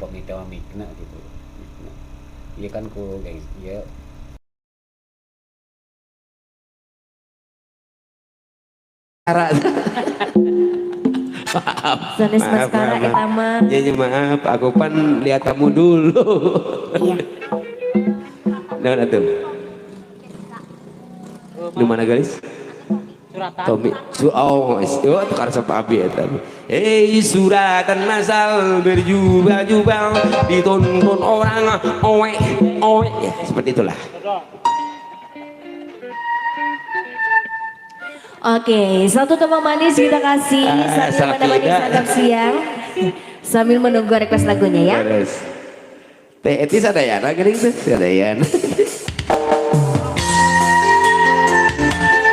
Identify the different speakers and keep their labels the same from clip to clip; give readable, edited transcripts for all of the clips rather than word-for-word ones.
Speaker 1: komite mikna gitu. Iya kan ku guys, iya.
Speaker 2: Sanes maskara eta mah.
Speaker 3: Ya maaf, aku pan lihat kamu dulu.
Speaker 2: Iya.
Speaker 3: Nah, tuh. Di mana guys?
Speaker 1: Suratan.
Speaker 3: Tommy, tukar sama Abi eta. Suratan masal berjubah-jubah ditonton orang owe ya, seperti itulah.
Speaker 2: Oke, satu teman manis kita kasih sambil menemani santap siang, sambil menunggu request lagunya ya.
Speaker 3: Teh etis ada ya, gering tuh, ada ya.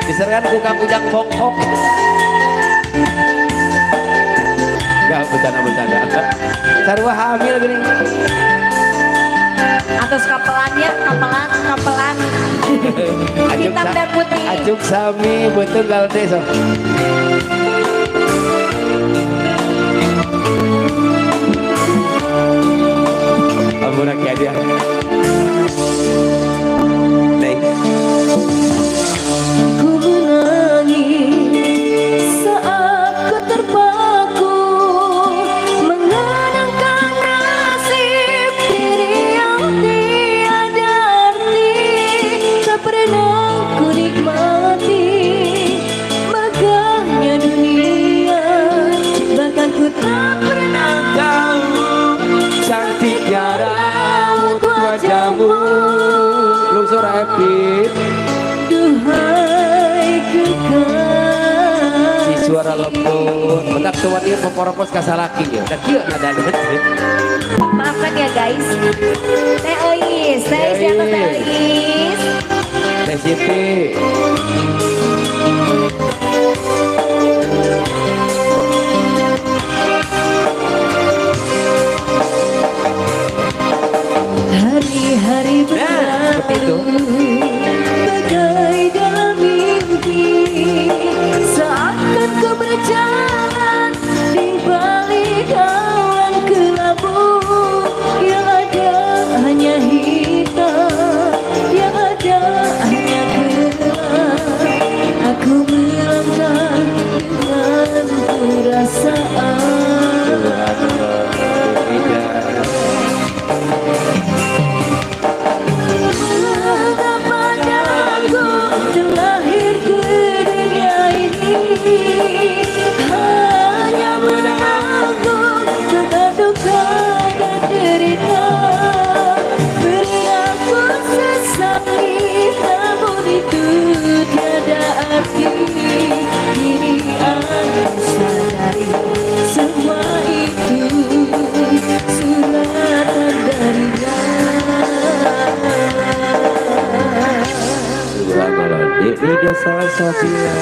Speaker 3: Diserahkan ku kapujang bongkok. Gak bercanda. Sarwa hamil gering.
Speaker 2: Atas kapelannya, kapelan. Hitam dan putih.
Speaker 3: Acuk sami betul gal desa. Ampun ya dia.
Speaker 2: Ku menangis saat ku terpaku mengenangkan nasib diri yang tiada arti, tak pernah ku nikmati megahnya dunia, bahkan ku tak pernah
Speaker 3: Tahu cantiknya raut wajahmu. Lungsur Epit.
Speaker 2: duhai kekasih.
Speaker 3: Si suara lembut betak tuan dia peporopos kasalaki ya dan dia ada.
Speaker 2: Maafkan ya guys. Teh Ois di atas Teh Ois.
Speaker 3: Teh Siti.
Speaker 2: Hari-hari berlalu bagai dalam mimpi, seakan ku berjalan di balik awan kelabu. Yang ada hanya hitam, yang ada hanya gelap. Aku melangkah dengan perasaan. Terlahir ke dunia ini hanya menanggung segala duka dan derita. Beri aku sesali, namun itu tiada arti. Kini aku sadari semua itu suratan darinya.
Speaker 3: Ini salah Sofia,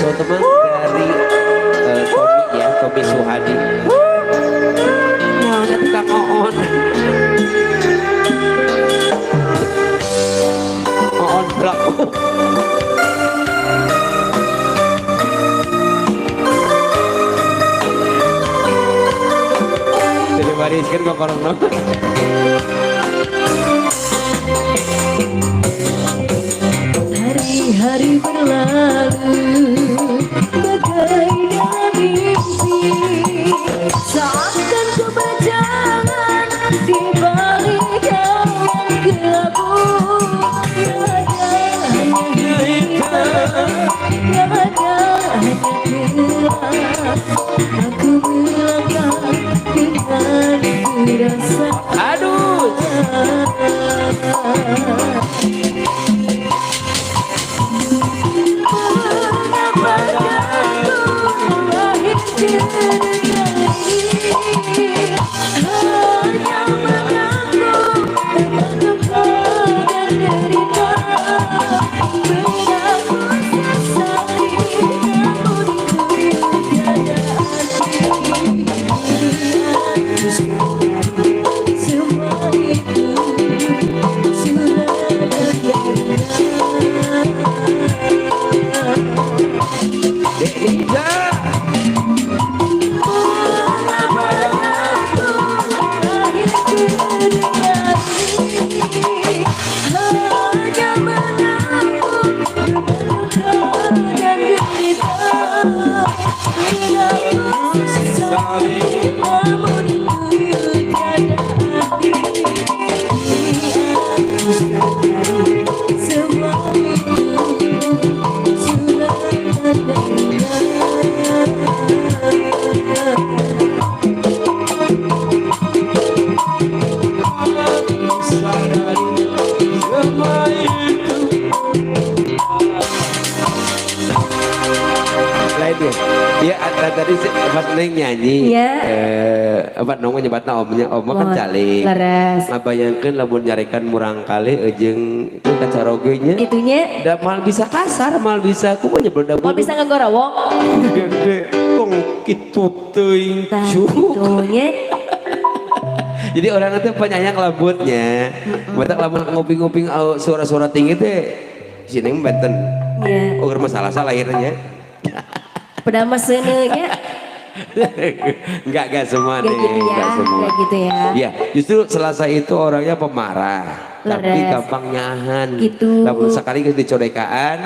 Speaker 3: teman dari Tommy ya, Tommy Suhadi. Nah, ada tukang Oon. Oon blok. Jadi wariskan kok orang nonton.
Speaker 2: Hari-hari berlalu bagai dalam mimpi, seakan ku berjalan di balik awan kelabu. Yang ada hanya hitam, yang ada hanya gelap. Aku melangkah dengan perasaan.
Speaker 3: Aduh.
Speaker 2: Lahir di dunia ini
Speaker 3: Lain ya. Iya, tadi pas Neng nyanyi.
Speaker 2: Iya.
Speaker 3: Apa nongol nyebatna omnya, om kan calik.
Speaker 2: Laras.
Speaker 3: Ngabayangkeun lamun nyarekan murang kali jeung itu kacarogenya.
Speaker 2: Itunya.
Speaker 3: Da mal bisa kasar, mal bisa kumaha nyebelda.
Speaker 2: Mau bisa ngegorowok.
Speaker 3: Gede kong kitu teuing.
Speaker 2: Tah itunya.
Speaker 3: Jadi orang itu penyayang lembutnya. Batak lamun nguping-nguping suara-suara tinggi teh si Neng benten.
Speaker 2: Iya.
Speaker 3: Oh masalah lahirnya.
Speaker 2: Padahal mesennya.
Speaker 3: Enggak semua
Speaker 2: Gak
Speaker 3: nih,
Speaker 2: gitu ya,
Speaker 3: enggak semua.
Speaker 2: gak gitu ya.
Speaker 3: Iya, justru Selasa itu orangnya pemarah, tapi
Speaker 2: Leres.
Speaker 3: gampang nyahan.
Speaker 2: Gitu.
Speaker 3: Namun sekali dicodekaan,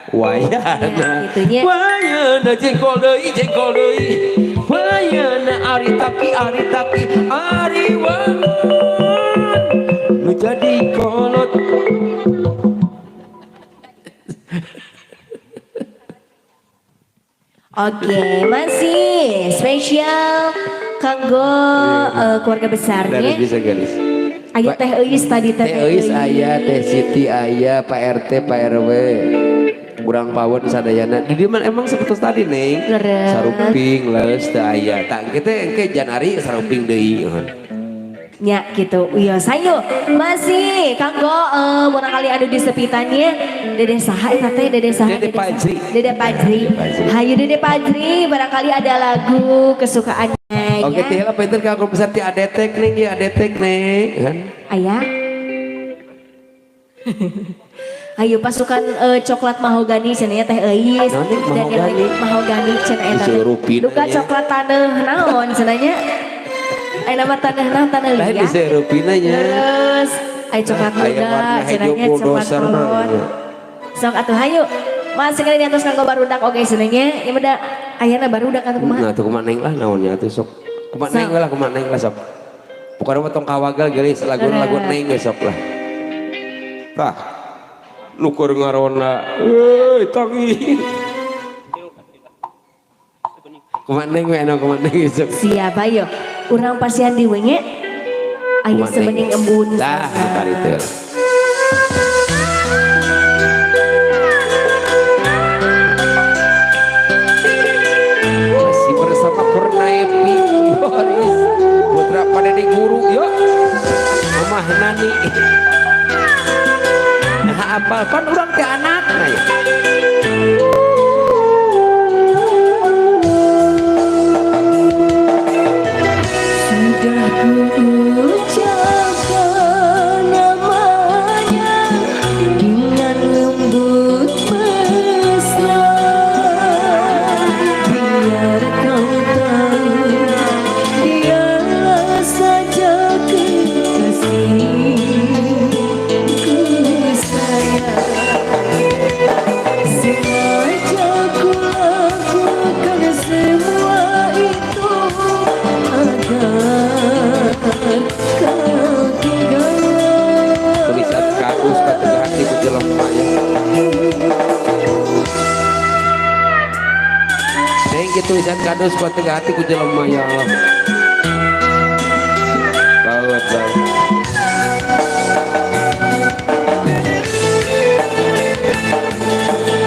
Speaker 3: wayana.
Speaker 2: Ya, gitunya.
Speaker 3: Wayana jengkol deui. Wayana ari tapi ari wangun. Lu jadi kolot.
Speaker 2: Oke, masih spesial kanggo keluarga besarnya.
Speaker 3: Garis bisa garis.
Speaker 2: Ayo teh Eis tadi teh
Speaker 3: Teh Eis aya, Teh Siti aya, Pak RT, Pak RW. Kurang pawon sadayana. Di dieu emang seperti tadi Neng.
Speaker 2: Leres.
Speaker 3: Saruping leus teu aya. Tak kitu engke janari saruping deui.
Speaker 2: Ya gitu, iya sayo masih kanggo barangkali anu di sepitannya Dede saha eta teh Dede saha
Speaker 3: Dede Pajri.
Speaker 2: Dede Pajri. Hayu Dede Pajri barangkali ada lagu kesukaannya
Speaker 3: Oke,
Speaker 2: ya.
Speaker 3: teh lah pinter kalau besar ti adetek Neng ya adetek Neng kan.
Speaker 2: Ayah. Ayo pasukan coklat mahogani cenah teh Eis.
Speaker 3: Naon nih,
Speaker 2: Dan yang
Speaker 3: mahogani?
Speaker 2: lain mahogani cenah eta.
Speaker 3: Disuruh pinanya.
Speaker 2: Duka coklat taneuh naon cenahnya. Nama tanah
Speaker 3: Lain
Speaker 2: liat.
Speaker 3: bisa rupinanya.
Speaker 2: Terus ay coklat
Speaker 3: Aya
Speaker 2: muda,
Speaker 3: warna
Speaker 2: cenahnya
Speaker 3: hijau
Speaker 2: coklat
Speaker 3: bulldozer.
Speaker 2: kolon. Sok atuh hayu. Mas sekali diatos kanggo barudak oge cenahnya. Ieu mah ayana barudak atuh kumaha?
Speaker 3: Nah, tuh kumaha Neng lah naonnya atuh sok. Kumaha Neng lah, kumaha Neng lah sok. Pokoknya mah tong kawagal geus lagu-lagu Neng geus sok lah. Tah. Nukur ngarona. Euy, tangi. Kumaha Neng we anu kumaha Neng sok.
Speaker 2: Siap ayo. Urang pasian di wenge. Ayo
Speaker 3: Kumaha Neng.
Speaker 2: sebening embun.
Speaker 3: Dah, sekali teh. Masih bersama Kurnaepi Boris putra pada di guru yuk Mamah Nani nah apal kan orang ke anak nah ya.
Speaker 2: Sudah ku ucapkan namanya dengan lembut mesra. Biar kau tahu dialah saja kekasihku sayang. Sengaja ku lakukan semua itu agar kau tinggal.
Speaker 3: Tulisan kakus katengah hati ku jelema ya. Neng gitu tulisan kadus katengah hati ku jelema ya Allah. Bawat bawat.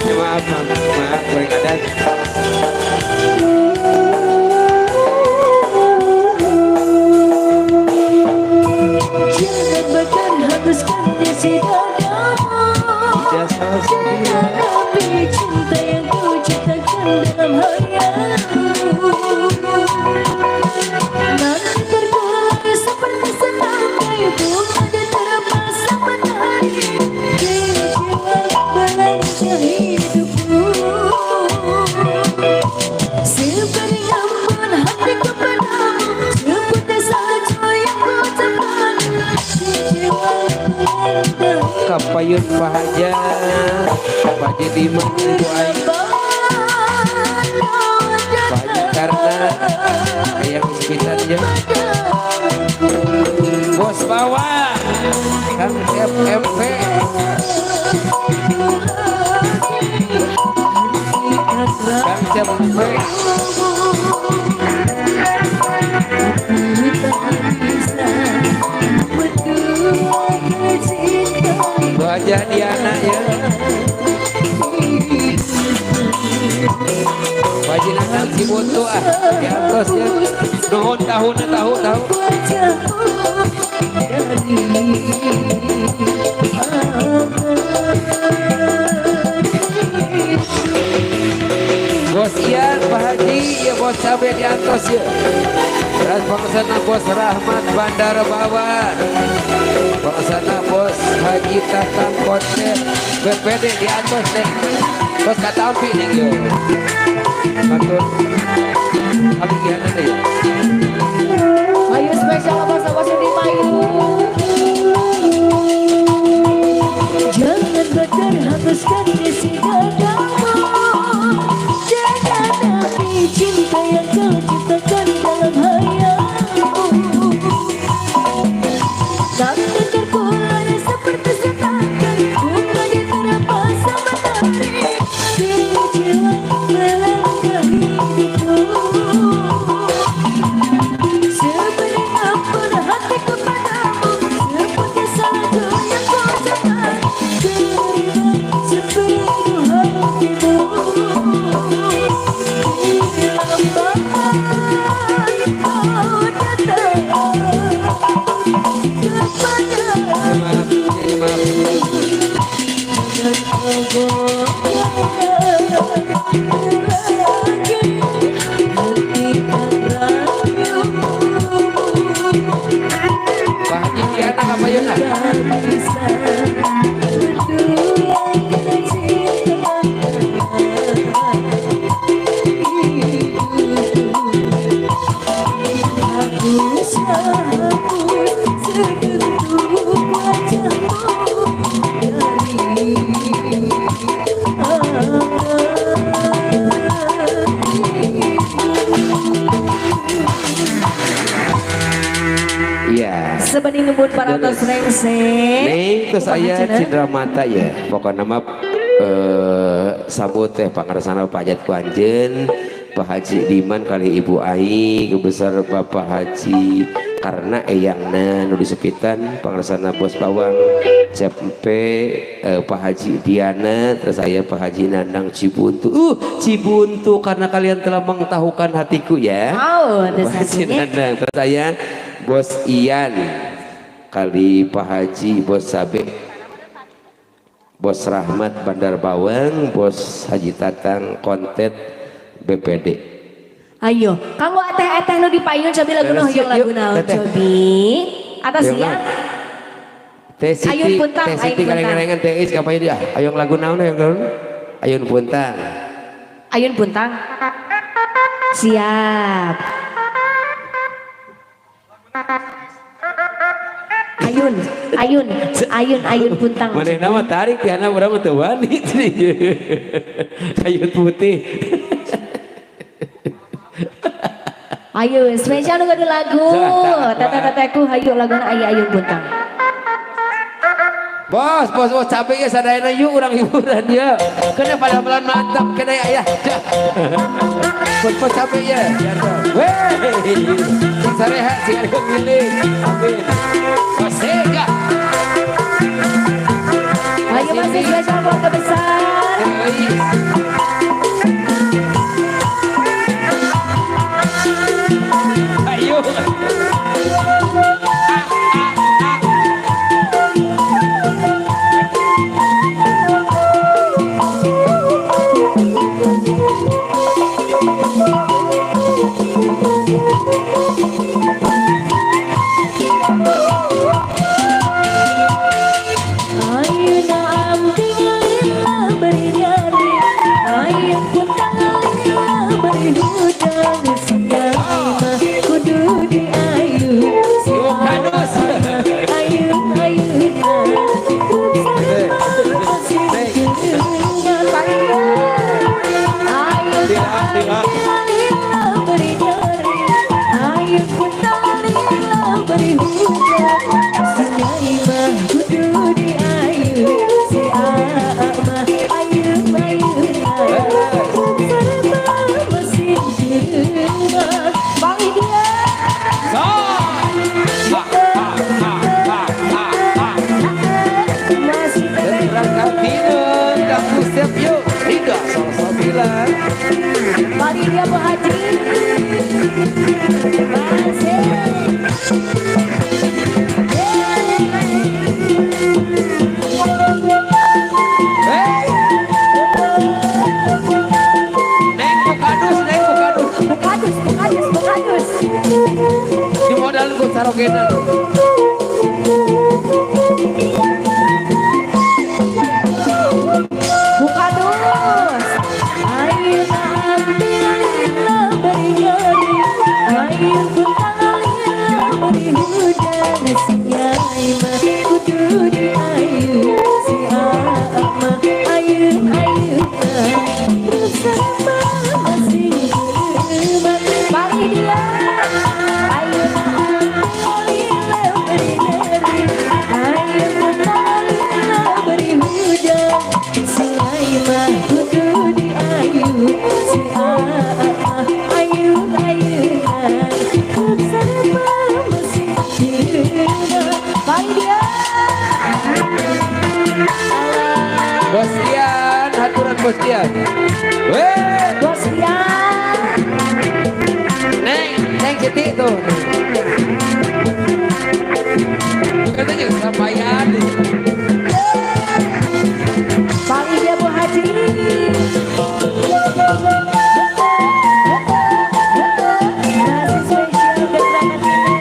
Speaker 3: Ya, maaf kurang ada.
Speaker 2: Jangan bahkan hapuskan isi dadamu.
Speaker 3: Jasa
Speaker 2: Jangan api cinta yang ku ciptakan dalam hayalmu.
Speaker 3: kapayun pahaja pahaja di mana ibu aing pahaja karena yang sekitarnya bos bawa Kang FMP Kang FMP doa Diana ya Wajinakan si buntu di atas ya nuhun tahu Bos Ian Pak Haji ya bos cabe di atas ya dan pengesana bos Rahmat Bandar Bawang pengesana bos Haji Tatang Konten BPD di atas deh bos katampi nih yo matur abis Diana deh ya
Speaker 2: ayo spesial bos di payung jangan berterhapuskan isi dadamu jangan nabi cinta yang kau ciptakan dalam hayalmu tak dengarku ada seperti setakan bunga di terapas sama tapi dirimu jiwa melangkah hidupku sebenarnya pun hatiku padamu seperti salju yang kau cepat terima sepenuh hatimu sebening ngebut para tos rengseng
Speaker 3: nih terus saya cindera mata ya pokoknya nama sambut teh pangarsana Pak Hajat Kuanjen Pak Haji Diman kali Ibu Ai besar Bapak Haji karena eyangna nu disepitan pangarsana bos Bawang Cepempe Pak Haji Diana terus saya Pak Haji Nandang Cibuntu Cibuntu karena kalian telah mengetahukan hatiku ya Pak Haji Nandang terus saya Bos Ian kali Pak Haji Bos Sabe Bos Rahmat Bandar Bawang Bos Haji Tatang Kontet BPD
Speaker 2: ayo kamu ateh nu di payung cobi lagu hoyong lagu naon cobi atas ya
Speaker 3: Ayun Puntang Teh Siti kaleng-kalengan Teh Is kapan dia ayong lagu naon yang naon Ayun Puntang siap Ayun Puntang mana nama tarik tiana berapa tuh wani Ayun putih
Speaker 2: ayo spesial nu ada lagu tete-teteku hayu lagu Ayun Puntang
Speaker 3: bos capek ya sadayana yuk orang hiburan ya kena pada pelan mantap kena ayah bos capek ya weh sing sareha sing ada milih amin sega
Speaker 2: ayo masih spesial keluarga besar
Speaker 3: ayo
Speaker 2: beri hujan si nyai mah kudu diayu si aak mah ayun sarema masih jelema bang dia masih
Speaker 3: Berangkat dino kamu siap yuk Tiga salah sembilan
Speaker 2: mari dia Bu Haji masih
Speaker 3: Neng bukadus
Speaker 2: Bukadus
Speaker 3: Di modal gue sarogena
Speaker 2: Bukadus air ambilina beri nyeri air putalina beri hujan si nyai mah kudu diayu si aak mah ayun-ayunan bersama masih jelema bagi dia ayun ambilina beri nyeri air putalina beri hujan si nyai mah kudu diayu si aak mah ayun-ayunan bersama masih jelema bagi dia
Speaker 3: Bos Dian, haturan Bos Dian. Weh,
Speaker 2: Bos ya
Speaker 3: Neng Siti tuh. Katanya kesampaian.
Speaker 2: bagi dia Bu Haji masih spesial keterangan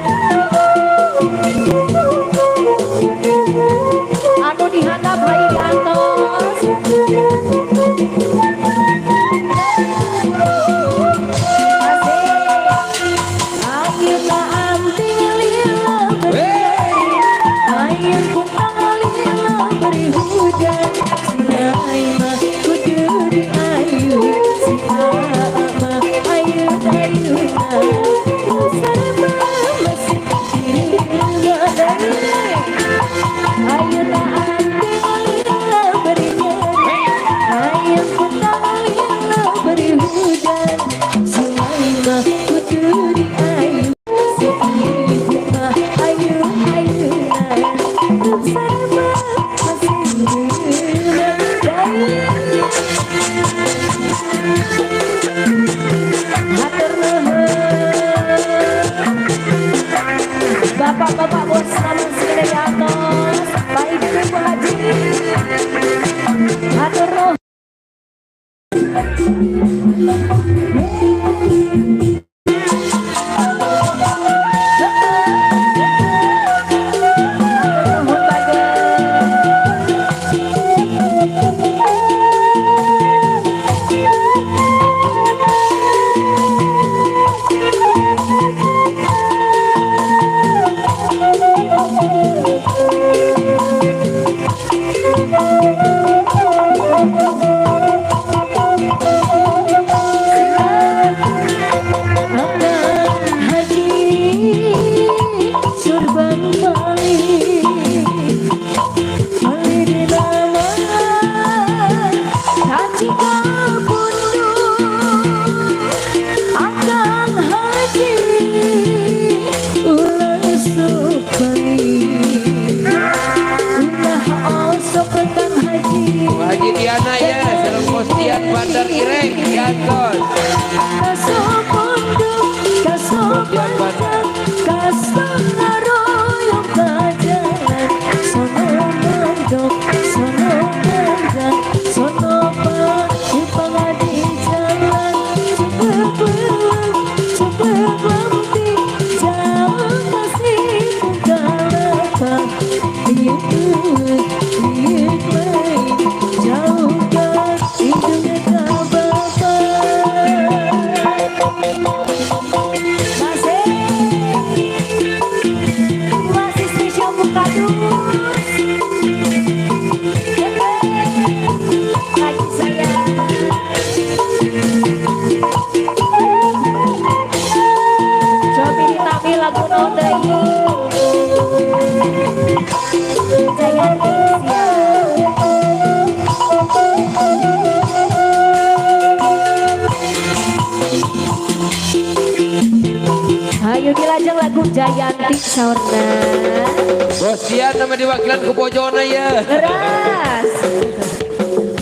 Speaker 2: anu dihadap bayi di atas air tak ambil lila beri air bukan lila beri hujan si nyai mah kudu diayu si aak mah ayun-ayunan sarema masih jelema dari air tak ambil lila beri nyeri air bukan lila beri hujan si nyai mah kudu diayu si ibu mah ayun-ayunan sarema masih jelema dari hatur nuhun Bapak-bapak bos namun segera di atas baik Bu Haji hatur nuhun hatur nuhun bagus Ayo dilajang lagu Jayanti Saurna.
Speaker 3: Bos Dian nama diwakilan ke Bojona ya.
Speaker 2: Leras.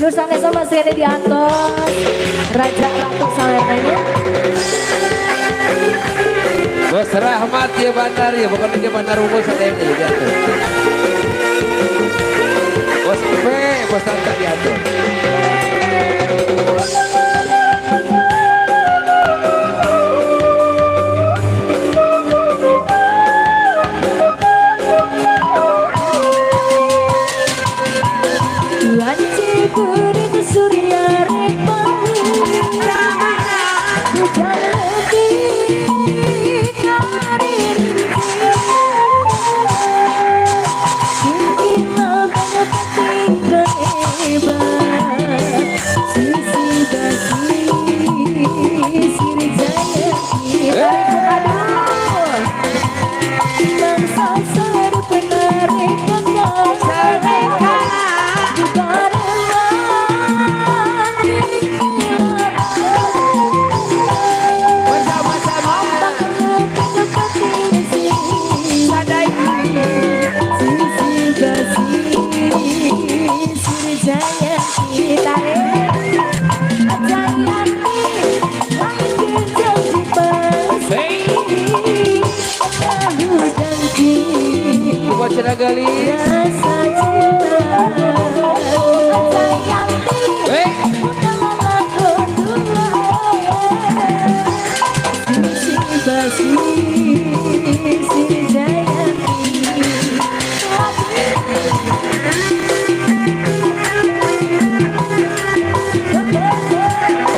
Speaker 2: Nur sampai sama sekali diatos. Raja Ratu Salernanya.
Speaker 3: Bos Rahmat ya Bandar ya, bukan dia Bandar Unggul ada yang diatur. Bos P, Bos Tanta diatur. Gali rasa cinta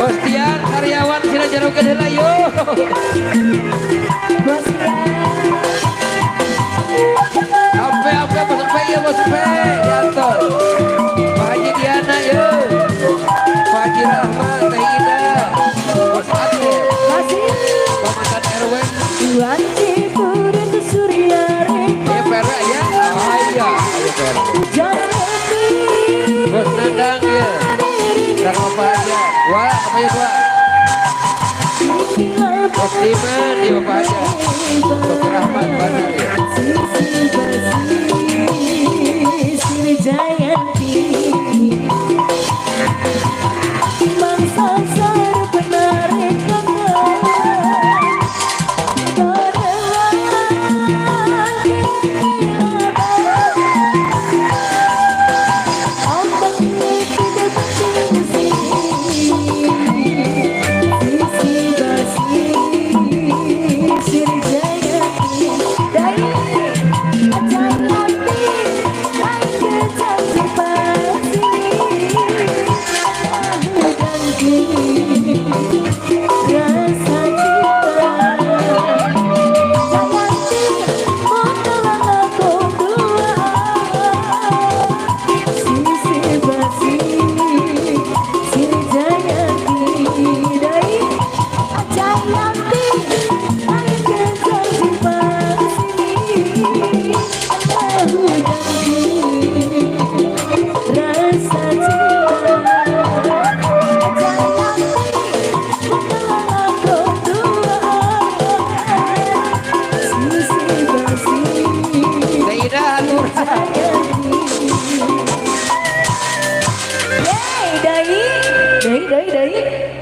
Speaker 3: Hostian karyawan sila jaro ke delayo. Apa bos P ya bos P diatur. Pak Haji Diana ya. Pak Haji Rahmat Teh Ida. Bos Adil. Pamakan RW. Ya Pera ya. Oh iya. Ayo Pera. Bos Nandang ya. Dan apa aja. Wah apa ya Wah. Bos Diman ya apa aja. Bos Rahmat Bandar ya.
Speaker 2: Jayanti bangsa sar benar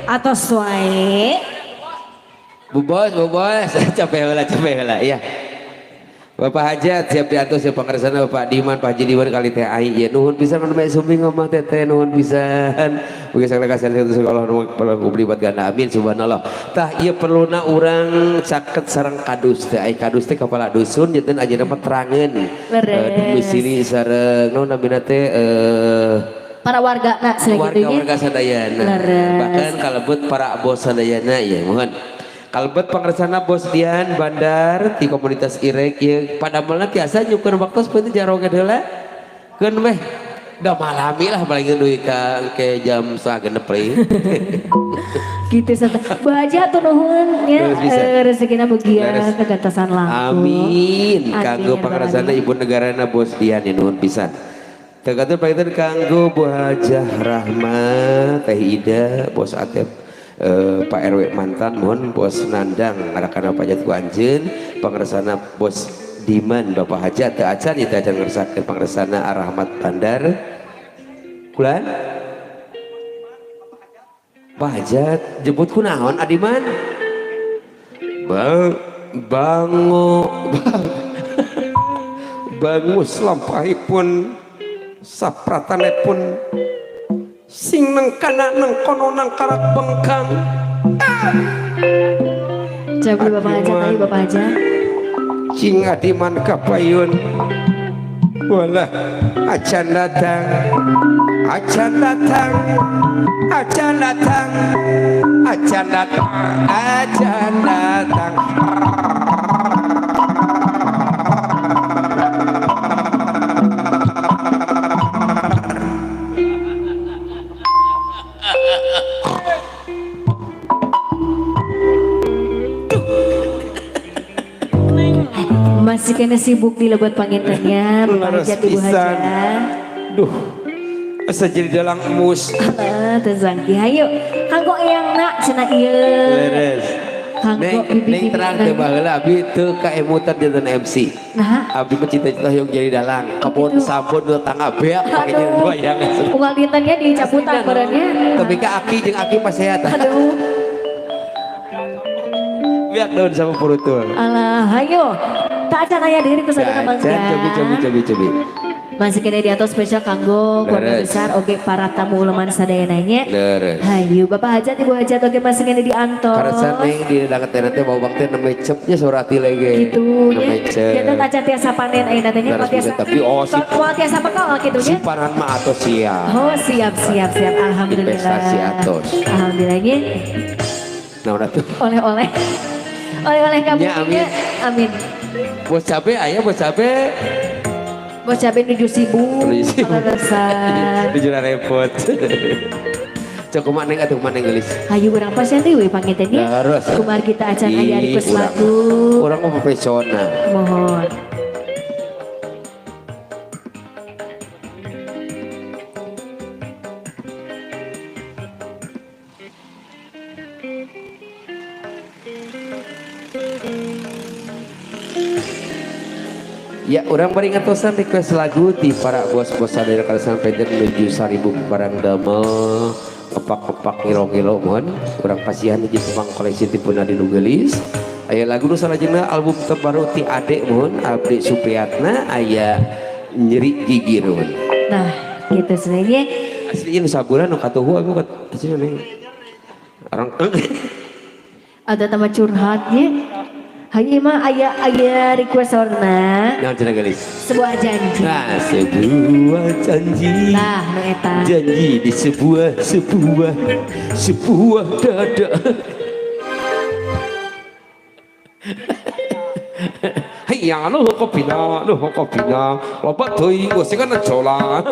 Speaker 2: atos wae.
Speaker 3: Bu Bos, capek heula ya. Bapak Hajat siap diatur siap pangaresana Bapak Diman, Pak Haji Diman kali teh ai ya nuhun pisan mun bae sumbi ngomong teh nuhun pisan. Mugi sagala kasaneun Allah nu kublibat ganda amin subhanallah. Tah ieu perluna urang caket sareng kadus teh ai kadus teh kepala dusun jeung ajeuna mah terangeun. Domisili sareng naon namina teh
Speaker 2: para warga
Speaker 3: warga sadayana. Bahkan kalebet para bos sadayana ya mohon. Kalebet pangaresana Bos Dian Bandar di komunitas Irek ya pada malam biasa nyukur waktu seperti jarogan heula keun weh Udah malami lah paling duit ke jam setengah play.
Speaker 2: Gitu santai. Bahagia tuh nuhun ya rezekina mugia kegantasan laku.
Speaker 3: Amin. Kanggo pangrasana ibu negarana Bos Dian nuhun pisan. Tegatur pangitan kanggo Bu Hajah Rahmat, Teh Ida, Bos Atep, Pak RW mantan, mohon Bos Nandang, anak-anak pajat ku anjeun, pangrasana Bos Diman, Bapak Hajat, Teh Acan, Teh Acan ngersakeun pangrasana Rahmat Bandar, kulan, Pak Hajat, jemput kunaon Adiman, bangus lampahipun sapratanepun sing nang kana nang kono nang karak bengkang.
Speaker 2: Coba Bapak Haja tadi Bapak Haja.
Speaker 3: Cing Adiman kapayun. Walah acan datang. Acan datang. Acan datang. Acan datang. Acan datang.
Speaker 2: Masih kena sibuk di lebat pangintennya Bapak Haja Ibu Haja.
Speaker 3: Duh, asa jadi dalang emus.
Speaker 2: Tezangki hayu kanggo eyang nak cenah ieu.
Speaker 3: Beres. Neng terang teh baheula abi teu kaemutan janten MC.
Speaker 2: Nah,
Speaker 3: Abi mah cita-cita yang jadi dalang. Kebun sabun nu tangga beak make jadi goyang.
Speaker 2: unggal dintennya dicaputan beureunya.
Speaker 3: Tapi ka Aki jeung Aki pas sehat.
Speaker 2: Aduh.
Speaker 3: Biak daun sama purutul.
Speaker 2: Alah, hayu. Tak acan aya diri ku sadana mangga.
Speaker 3: Cobi.
Speaker 2: Masih kena di atas spesial kanggo keluarga besar oge para tamu uleman sadayananya.
Speaker 3: Leres.
Speaker 2: Hayu Bapak Hajat Ibu Hajat oge masih kena di antos.
Speaker 3: Karena saneng di danget teh bawa teh neme cepnya surati lagi.
Speaker 2: Gitu
Speaker 3: neme
Speaker 2: nya.
Speaker 3: cep.
Speaker 2: Kita taca tiasa panen ayeuna teh nya tiasa.
Speaker 3: Tapi
Speaker 2: Moal tiasa bekal kitu nya.
Speaker 3: simpanan mah atau siap.
Speaker 2: Oh, siap. Alhamdulillah.
Speaker 3: Investasi atos.
Speaker 2: Alhamdulillah nya.
Speaker 3: Nah udah tuh.
Speaker 2: Oleh-oleh. Oleh-oleh kamu.
Speaker 3: Ya, amin.
Speaker 2: Amin.
Speaker 3: Bos cabe aya bos cabe.
Speaker 2: Bos cabe 7.000. Alasan.
Speaker 3: Dijuna repot. Cok kumaha neng atuh kumaha neng geulis.
Speaker 2: Hayu urang pasien deui we pangintennya.
Speaker 3: Terus.
Speaker 2: Kumar kita acan aya request
Speaker 3: Urang-
Speaker 2: lagu.
Speaker 3: Urang mah profesional.
Speaker 2: Mohon.
Speaker 3: Ya, orang bari ngatosan request lagu di para bos-bos sadaya kalasan peder menuju 1000 barang damel kepak-kepak ngilo-ngilo mohon orang pasihan di Jepang koleksi tipuna di Nugelis aya lagu nu salajengna album terbaru ti Ade mohon Abdi Supriyatna aya nyeri gigi nuhun.
Speaker 2: Nah, gitu sebenarnya.
Speaker 3: Asli nu sabulan nu katuhu aku asli neng orang
Speaker 2: Ada teman curhatnya. Hanya mah aya request orna
Speaker 3: yang cenah gelis.
Speaker 2: sebuah janji.
Speaker 3: Nah, sebuah janji.
Speaker 2: Nah, nu eta.
Speaker 3: Janji di sebuah dada. Hey, yang kopi na, loba teuing geus kana cola.